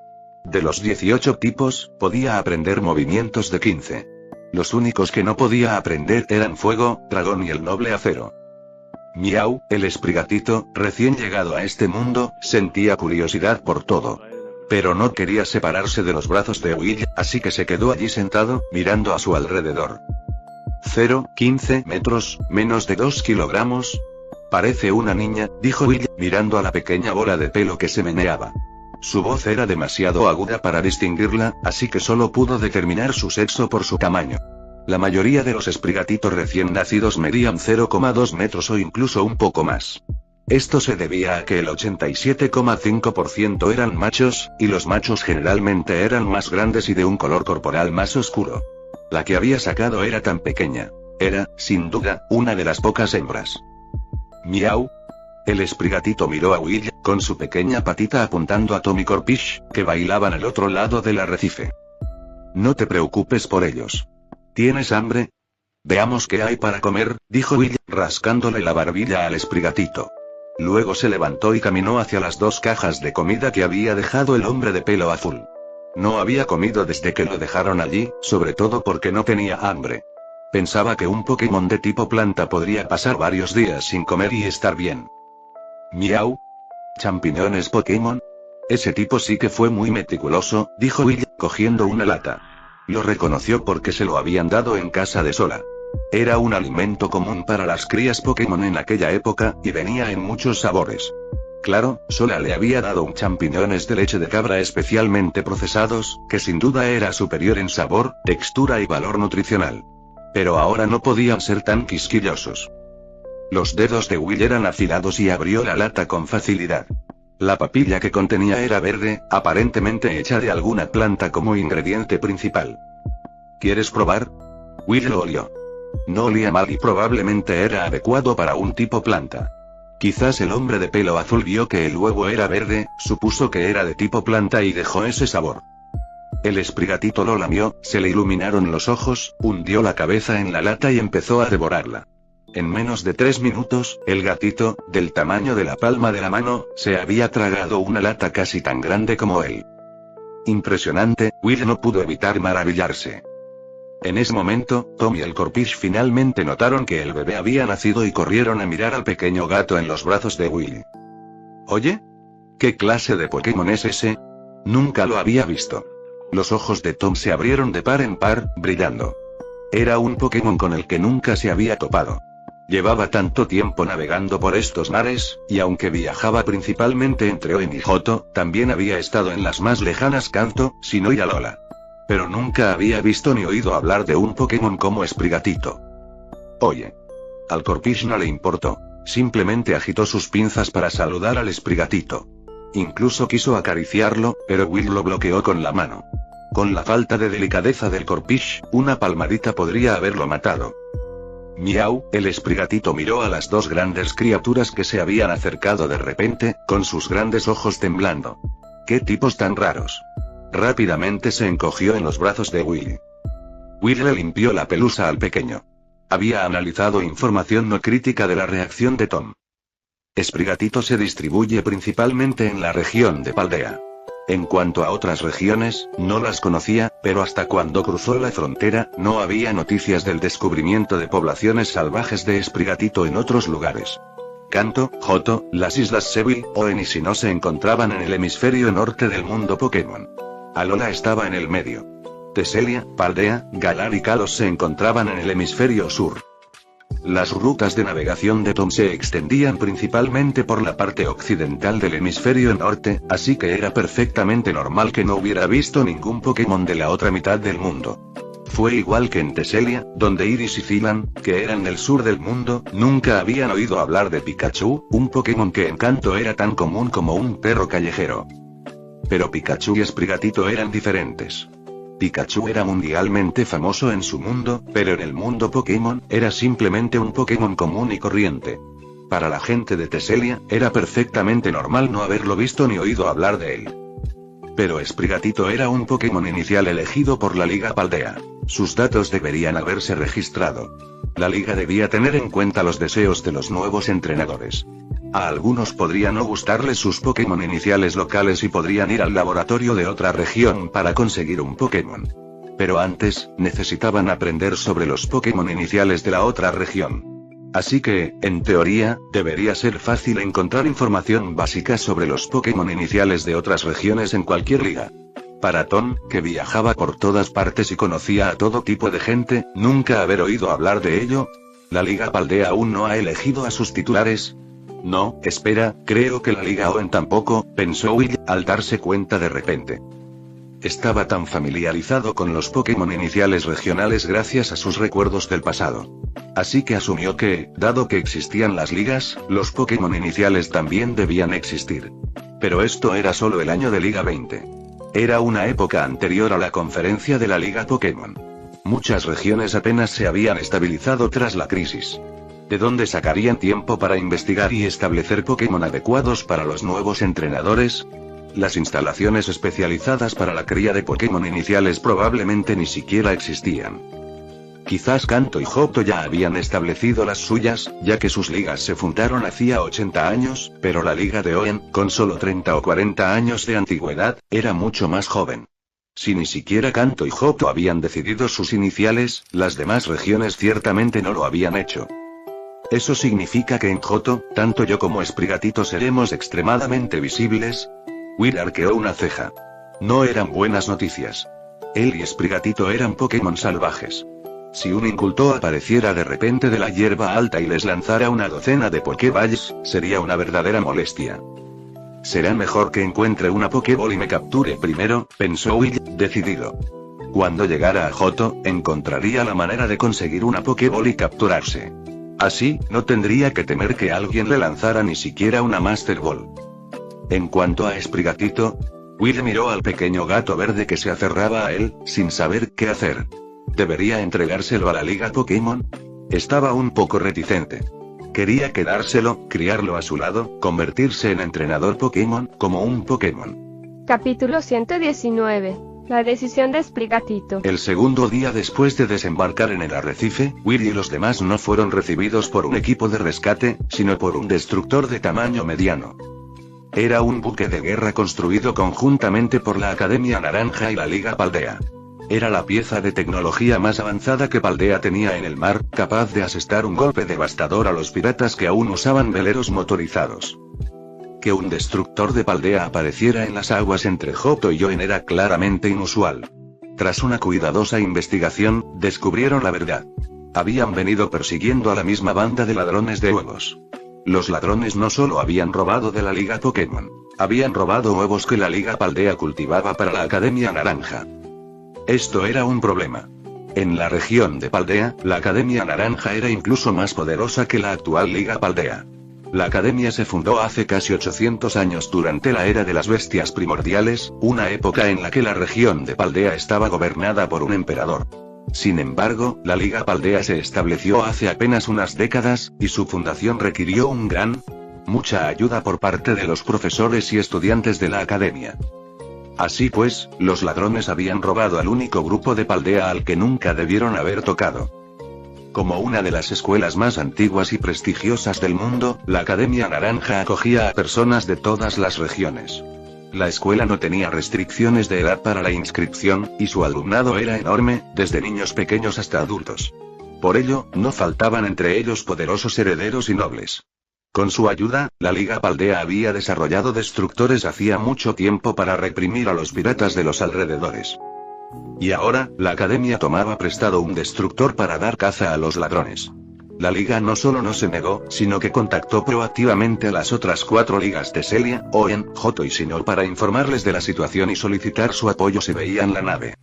De los 18 tipos, podía aprender movimientos de 15. Los únicos que no podía aprender eran Fuego, Dragón y el Noble Acero. Miau, el Sprigatito, recién llegado a este mundo, sentía curiosidad por todo. Pero no quería separarse de los brazos de Will, así que se quedó allí sentado, mirando a su alrededor. 15 metros, menos de 2 kilogramos. Parece una niña, dijo Will, mirando a la pequeña bola de pelo que se meneaba. Su voz era demasiado aguda para distinguirla, así que solo pudo determinar su sexo por su tamaño. La mayoría de los Sprigatitos recién nacidos medían 0,2 metros o incluso un poco más. Esto se debía a que el 87,5% eran machos, y los machos generalmente eran más grandes y de un color corporal más oscuro. La que había sacado era tan pequeña. Era, sin duda, una de las pocas hembras. Miau. El Sprigatito miró a Will, con su pequeña patita apuntando a Tommy Corpish, que bailaban al otro lado del arrecife. No te preocupes por ellos. ¿Tienes hambre? Veamos qué hay para comer, dijo Will, rascándole la barbilla al Sprigatito. Luego se levantó y caminó hacia las 2 cajas de comida que había dejado el hombre de pelo azul. No había comido desde que lo dejaron allí, sobre todo porque no tenía hambre. Pensaba que un Pokémon de tipo planta podría pasar varios días sin comer y estar bien. Miau. ¿Champiñones Pokémon? Ese tipo sí que fue muy meticuloso, dijo Will, cogiendo una lata. Lo reconoció porque se lo habían dado en casa de Sola. Era un alimento común para las crías Pokémon en aquella época, y venía en muchos sabores. Claro, Sola le había dado un champiñones de leche de cabra especialmente procesados, que sin duda era superior en sabor, textura y valor nutricional. Pero ahora no podían ser tan quisquillosos. Los dedos de Will eran afilados y abrió la lata con facilidad. La papilla que contenía era verde, aparentemente hecha de alguna planta como ingrediente principal. ¿Quieres probar? Will lo olió. No olía mal y probablemente era adecuado para un tipo planta. Quizás el hombre de pelo azul vio que el huevo era verde, supuso que era de tipo planta y dejó ese sabor. El Sprigatito lo lamió, se le iluminaron los ojos, hundió la cabeza en la lata y empezó a devorarla. En menos de 3 minutos, el gatito, del tamaño de la palma de la mano, se había tragado una lata casi tan grande como él. Impresionante, Will no pudo evitar maravillarse. En ese momento, Tom y el Corpish finalmente notaron que el bebé había nacido y corrieron a mirar al pequeño gato en los brazos de Will. ¿Oye? ¿Qué clase de Pokémon es ese? Nunca lo había visto. Los ojos de Tom se abrieron de par en par, brillando. Era un Pokémon con el que nunca se había topado. Llevaba tanto tiempo navegando por estos mares, y aunque viajaba principalmente entre Oen y Johto, también había estado en las más lejanas Kanto, Sinnoh y Alola. Pero nunca había visto ni oído hablar de un Pokémon como Sprigatito. Oye. Al Corpish no le importó. Simplemente agitó sus pinzas para saludar al Sprigatito. Incluso quiso acariciarlo, pero Will lo bloqueó con la mano. Con la falta de delicadeza del Corpish, una palmadita podría haberlo matado. Miau, el Sprigatito miró a las dos grandes criaturas que se habían acercado de repente, con sus grandes ojos temblando. ¡Qué tipos tan raros! Rápidamente se encogió en los brazos de Willy. Willy le limpió la pelusa al pequeño. Había analizado información no crítica de la reacción de Tom. Sprigatito se distribuye principalmente en la región de Paldea. En cuanto a otras regiones, no las conocía, pero hasta cuando cruzó la frontera, no había noticias del descubrimiento de poblaciones salvajes de Sprigatito en otros lugares. Kanto, Johto, las islas Seville o Enisi no se encontraban en el hemisferio norte del mundo Pokémon. Alola estaba en el medio. Teselia, Paldea, Galar y Kalos se encontraban en el hemisferio sur. Las rutas de navegación de Tom se extendían principalmente por la parte occidental del hemisferio norte, así que era perfectamente normal que no hubiera visto ningún Pokémon de la otra mitad del mundo. Fue igual que en Teselia, donde Iris y Zilan, que eran del sur del mundo, nunca habían oído hablar de Pikachu, un Pokémon que en Kanto era tan común como un perro callejero. Pero Pikachu y Sprigatito eran diferentes. Pikachu era mundialmente famoso en su mundo, pero en el mundo Pokémon, era simplemente un Pokémon común y corriente. Para la gente de Teselia, era perfectamente normal no haberlo visto ni oído hablar de él. Pero Sprigatito era un Pokémon inicial elegido por la Liga Paldea. Sus datos deberían haberse registrado. La Liga debía tener en cuenta los deseos de los nuevos entrenadores. A algunos podría no gustarles sus Pokémon iniciales locales y podrían ir al laboratorio de otra región para conseguir un Pokémon. Pero antes, necesitaban aprender sobre los Pokémon iniciales de la otra región. Así que, en teoría, debería ser fácil encontrar información básica sobre los Pokémon iniciales de otras regiones en cualquier liga. Para Tom, que viajaba por todas partes y conocía a todo tipo de gente, nunca haber oído hablar de ello. ¿La Liga Paldea aún no ha elegido a sus titulares? No, espera, creo que la Liga Oen tampoco, pensó Will, al darse cuenta de repente. Estaba tan familiarizado con los Pokémon iniciales regionales gracias a sus recuerdos del pasado. Así que asumió que, dado que existían las ligas, los Pokémon iniciales también debían existir. Pero esto era solo el año de Liga 20. Era una época anterior a la conferencia de la Liga Pokémon. Muchas regiones apenas se habían estabilizado tras la crisis. ¿De dónde sacarían tiempo para investigar y establecer Pokémon adecuados para los nuevos entrenadores? Las instalaciones especializadas para la cría de Pokémon iniciales probablemente ni siquiera existían. Quizás Kanto y Johto ya habían establecido las suyas, ya que sus ligas se fundaron hacía 80 años, pero la liga de Oen, con solo 30 o 40 años de antigüedad, era mucho más joven. Si ni siquiera Kanto y Johto habían decidido sus iniciales, las demás regiones ciertamente no lo habían hecho. ¿Eso significa que en Johto, tanto yo como Sprigatito seremos extremadamente visibles? Will arqueó una ceja. No eran buenas noticias. Él y Sprigatito eran Pokémon salvajes. Si un inculto apareciera de repente de la hierba alta y les lanzara una docena de Pokéballs, sería una verdadera molestia. Será mejor que encuentre una Pokéball y me capture primero, pensó Will, decidido. Cuando llegara a Johto, encontraría la manera de conseguir una Pokéball y capturarse. Así, no tendría que temer que alguien le lanzara ni siquiera una Master Ball. En cuanto a Sprigatito, Will miró al pequeño gato verde que se aferraba a él, sin saber qué hacer. ¿Debería entregárselo a la Liga Pokémon? Estaba un poco reticente. Quería quedárselo, criarlo a su lado, convertirse en entrenador Pokémon, como un Pokémon. Capítulo 119. La decisión de Sprigatito. El segundo día después de desembarcar en el arrecife, Will y los demás no fueron recibidos por un equipo de rescate, sino por un destructor de tamaño mediano. Era un buque de guerra construido conjuntamente por la Academia Naranja y la Liga Paldea. Era la pieza de tecnología más avanzada que Paldea tenía en el mar, capaz de asestar un golpe devastador a los piratas que aún usaban veleros motorizados. Que un destructor de Paldea apareciera en las aguas entre Johto y Oen era claramente inusual. Tras una cuidadosa investigación, descubrieron la verdad. Habían venido persiguiendo a la misma banda de ladrones de huevos. Los ladrones no solo habían robado de la Liga Pokémon, habían robado huevos que la Liga Paldea cultivaba para la Academia Naranja. Esto era un problema. En la región de Paldea, la Academia Naranja era incluso más poderosa que la actual Liga Paldea. La Academia se fundó hace casi 800 años durante la Era de las Bestias Primordiales, una época en la que la región de Paldea estaba gobernada por un emperador. Sin embargo, la Liga Paldea se estableció hace apenas unas décadas, y su fundación requirió mucha ayuda por parte de los profesores y estudiantes de la academia. Así pues, los ladrones habían robado al único grupo de Paldea al que nunca debieron haber tocado. Como una de las escuelas más antiguas y prestigiosas del mundo, la Academia Naranja acogía a personas de todas las regiones. La escuela no tenía restricciones de edad para la inscripción, y su alumnado era enorme, desde niños pequeños hasta adultos. Por ello, no faltaban entre ellos poderosos herederos y nobles. Con su ayuda, la Liga Paldea había desarrollado destructores hacía mucho tiempo para reprimir a los piratas de los alrededores. Y ahora, la academia tomaba prestado un destructor para dar caza a los ladrones. La liga no solo no se negó, sino que contactó proactivamente a las otras 4 ligas de Celia, Oen, Johto y Sinnoh para informarles de la situación y solicitar su apoyo si veían la nave.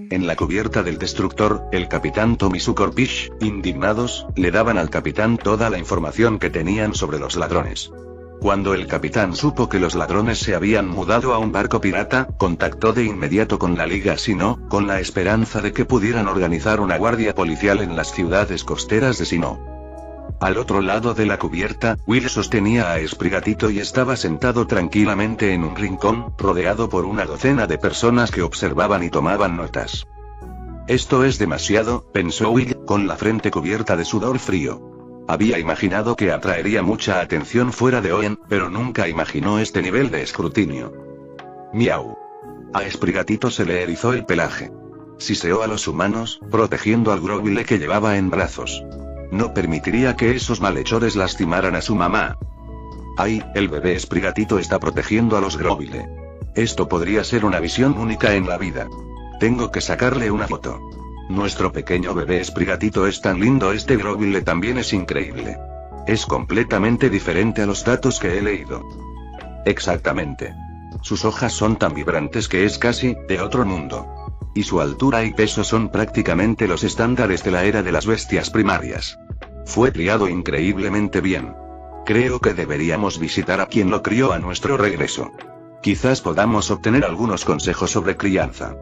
En la cubierta del destructor, el capitán Tom y su corpish, indignados, le daban al capitán toda la información que tenían sobre los ladrones. Cuando el capitán supo que los ladrones se habían mudado a un barco pirata, contactó de inmediato con la Liga Sinnoh, con la esperanza de que pudieran organizar una guardia policial en las ciudades costeras de Sinnoh. Al otro lado de la cubierta, Will sostenía a Sprigatito y estaba sentado tranquilamente en un rincón, rodeado por una docena de personas que observaban y tomaban notas. Esto es demasiado, pensó Will, con la frente cubierta de sudor frío. Había imaginado que atraería mucha atención fuera de Oen, pero nunca imaginó este nivel de escrutinio. Miau. A Sprigatito se le erizó el pelaje. Siseó a los humanos, protegiendo al Growlithe que llevaba en brazos. No permitiría que esos malhechores lastimaran a su mamá. ¡Ay, el bebé Sprigatito está protegiendo a los Growlithe! Esto podría ser una visión única en la vida. Tengo que sacarle una foto. Nuestro pequeño bebé Sprigatito es tan lindo, este Growlithe también es increíble. Es completamente diferente a los datos que he leído. Exactamente. Sus hojas son tan vibrantes que es casi de otro mundo. Y su altura y peso son prácticamente los estándares de la era de las bestias primarias. Fue criado increíblemente bien. Creo que deberíamos visitar a quien lo crió a nuestro regreso. Quizás podamos obtener algunos consejos sobre crianza.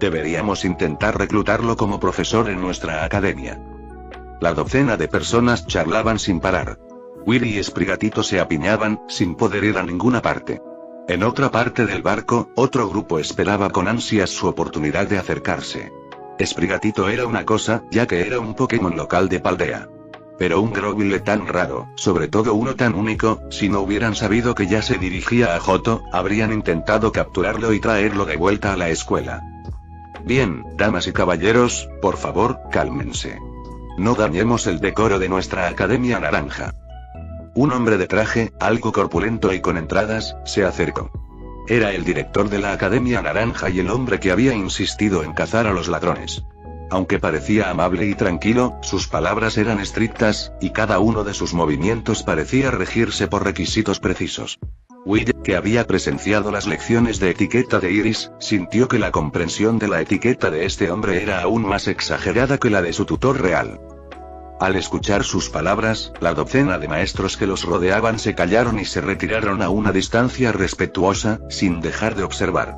Deberíamos intentar reclutarlo como profesor en nuestra academia. La docena de personas charlaban sin parar. Willy y Sprigatito se apiñaban, sin poder ir a ninguna parte. En otra parte del barco, otro grupo esperaba con ansias su oportunidad de acercarse. Sprigatito era una cosa, ya que era un Pokémon local de Paldea. Pero un Growlithe tan raro, sobre todo uno tan único, si no hubieran sabido que ya se dirigía a Johto, habrían intentado capturarlo y traerlo de vuelta a la escuela. Bien, damas y caballeros, por favor, cálmense. No dañemos el decoro de nuestra Academia Naranja. Un hombre de traje, algo corpulento y con entradas, se acercó. Era el director de la Academia Naranja y el hombre que había insistido en cazar a los ladrones. Aunque parecía amable y tranquilo, sus palabras eran estrictas, y cada uno de sus movimientos parecía regirse por requisitos precisos. Will, que había presenciado las lecciones de etiqueta de Iris, sintió que la comprensión de la etiqueta de este hombre era aún más exagerada que la de su tutor real. Al escuchar sus palabras, la docena de maestros que los rodeaban se callaron y se retiraron a una distancia respetuosa, sin dejar de observar.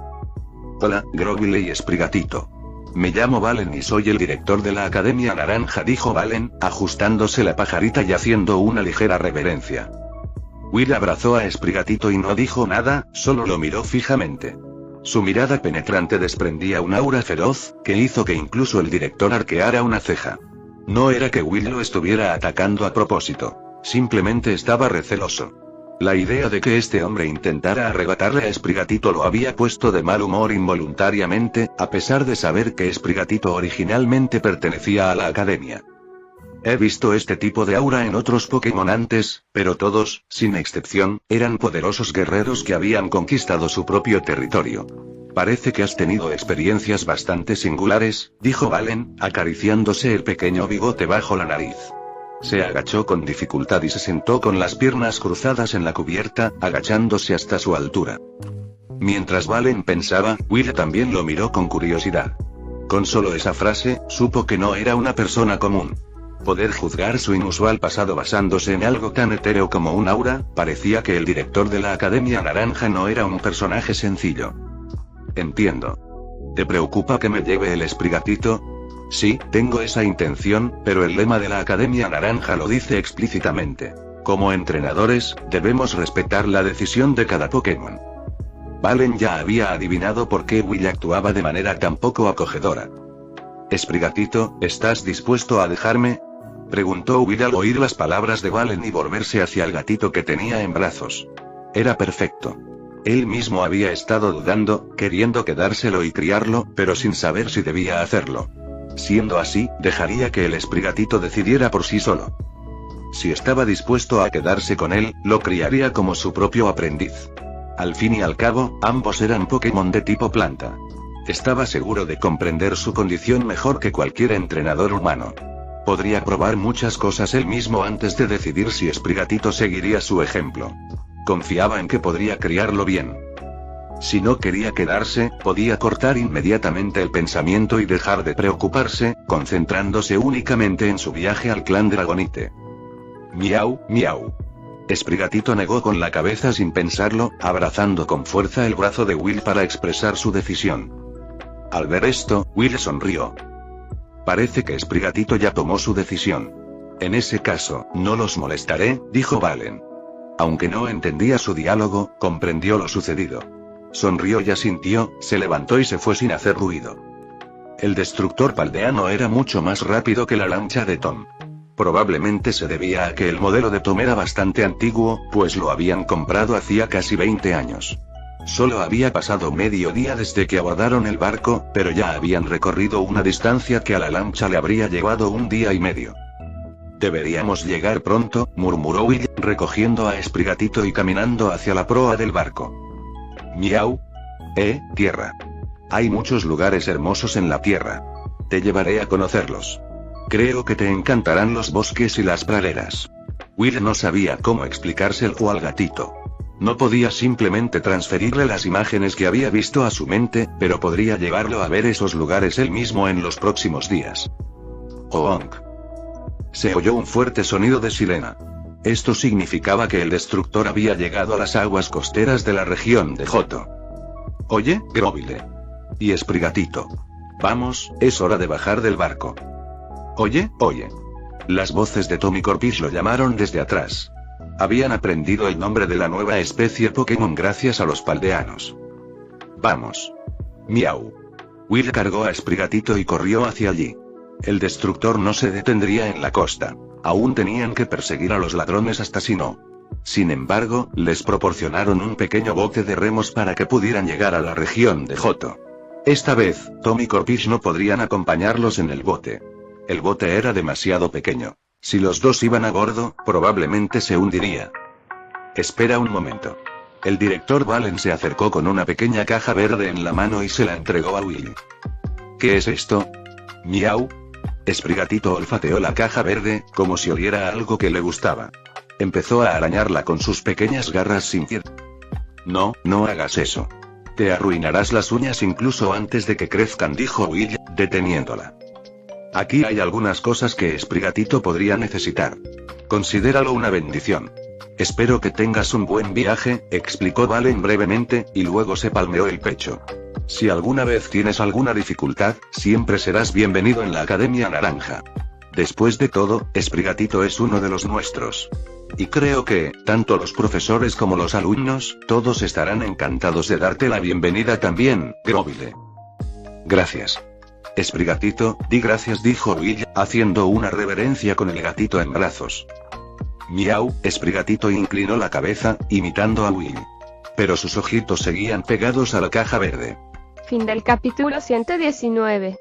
Hola, Growlithe y Sprigatito. Me llamo Valen y soy el director de la Academia Naranja, dijo Valen, ajustándose la pajarita y haciendo una ligera reverencia. Will abrazó a Sprigatito y no dijo nada, solo lo miró fijamente. Su mirada penetrante desprendía un aura feroz, que hizo que incluso el director arqueara una ceja. No era que Will lo estuviera atacando a propósito. Simplemente estaba receloso. La idea de que este hombre intentara arrebatarle a Sprigatito lo había puesto de mal humor involuntariamente, a pesar de saber que Sprigatito originalmente pertenecía a la academia. He visto este tipo de aura en otros Pokémon antes, pero todos, sin excepción, eran poderosos guerreros que habían conquistado su propio territorio. Parece que has tenido experiencias bastante singulares, dijo Valen, acariciándose el pequeño bigote bajo la nariz. Se agachó con dificultad y se sentó con las piernas cruzadas en la cubierta, agachándose hasta su altura. Mientras Valen pensaba, Will también lo miró con curiosidad. Con solo esa frase, supo que no era una persona común. Poder juzgar su inusual pasado basándose en algo tan etéreo como un aura, parecía que el director de la Academia Naranja no era un personaje sencillo. Entiendo. ¿Te preocupa que me lleve el Sprigatito? Sí, tengo esa intención, pero el lema de la Academia Naranja lo dice explícitamente. Como entrenadores, debemos respetar la decisión de cada Pokémon. Valen ya había adivinado por qué Will actuaba de manera tan poco acogedora. Sprigatito, ¿estás dispuesto a dejarme?, preguntó Will al oír las palabras de Valen y volverse hacia el gatito que tenía en brazos. Era perfecto. Él mismo había estado dudando, queriendo quedárselo y criarlo, pero sin saber si debía hacerlo. Siendo así, dejaría que el Sprigatito decidiera por sí solo. Si estaba dispuesto a quedarse con él, lo criaría como su propio aprendiz. Al fin y al cabo, ambos eran Pokémon de tipo planta. Estaba seguro de comprender su condición mejor que cualquier entrenador humano. Podría probar muchas cosas él mismo antes de decidir si Sprigatito seguiría su ejemplo. Confiaba en que podría criarlo bien. Si no quería quedarse, podía cortar inmediatamente el pensamiento y dejar de preocuparse, concentrándose únicamente en su viaje al clan Dragonite. Miau, miau. Sprigatito negó con la cabeza sin pensarlo, abrazando con fuerza el brazo de Will para expresar su decisión. Al ver esto, Will sonrió. Parece que Sprigatito ya tomó su decisión. En ese caso, no los molestaré, dijo Valen. Aunque no entendía su diálogo, comprendió lo sucedido. Sonrió y asintió, se levantó y se fue sin hacer ruido. El destructor paldeano era mucho más rápido que la lancha de Tom. Probablemente se debía a que el modelo de Tom era bastante antiguo, pues lo habían comprado hacía casi 20 años. Solo había pasado medio día desde que abordaron el barco, pero ya habían recorrido una distancia que a la lancha le habría llevado un día y medio. Deberíamos llegar pronto, murmuró Will, recogiendo a Sprigatito y caminando hacia la proa del barco. Miau. Tierra. Hay muchos lugares hermosos en la Tierra. Te llevaré a conocerlos. Creo que te encantarán los bosques y las praderas. Will no sabía cómo explicárselo al gatito. No podía simplemente transferirle las imágenes que había visto a su mente, pero podría llevarlo a ver esos lugares él mismo en los próximos días. Oonk. Se oyó un fuerte sonido de sirena. Esto significaba que el destructor había llegado a las aguas costeras de la región de Johto. Oye, Grovyle. Y Sprigatito. Vamos, es hora de bajar del barco. Oye. Las voces de Tom y Corpus lo llamaron desde atrás. Habían aprendido el nombre de la nueva especie Pokémon gracias a los paldeanos. Vamos. Miau. Will cargó a Sprigatito y corrió hacia allí. El destructor no se detendría en la costa. Aún tenían que perseguir a los ladrones hasta Sinnoh. Sin embargo, les proporcionaron un pequeño bote de remos para que pudieran llegar a la región de Johto. Esta vez, Tom y Corpus no podrían acompañarlos en el bote. El bote era demasiado pequeño. Si los dos iban a bordo, probablemente se hundiría. Espera un momento. El director Valen se acercó con una pequeña caja verde en la mano y se la entregó a Will. ¿Qué es esto? Miau. Sprigatito olfateó la caja verde, como si oliera algo que le gustaba. Empezó a arañarla con sus pequeñas garras sin piedad. No hagas eso. Te arruinarás las uñas incluso antes de que crezcan, dijo Will, deteniéndola. Aquí hay algunas cosas que Sprigatito podría necesitar. Considéralo una bendición. Espero que tengas un buen viaje, explicó Valen brevemente, y luego se palmeó el pecho. Si alguna vez tienes alguna dificultad, siempre serás bienvenido en la Academia Naranja. Después de todo, Sprigatito es uno de los nuestros. Y creo que, tanto los profesores como los alumnos, todos estarán encantados de darte la bienvenida también, Grovyle. Gracias. Sprigatito, di gracias, dijo Will, haciendo una reverencia con el gatito en brazos. Miau. Sprigatito inclinó la cabeza, imitando a Will. Pero sus ojitos seguían pegados a la caja verde. Fin del capítulo 119.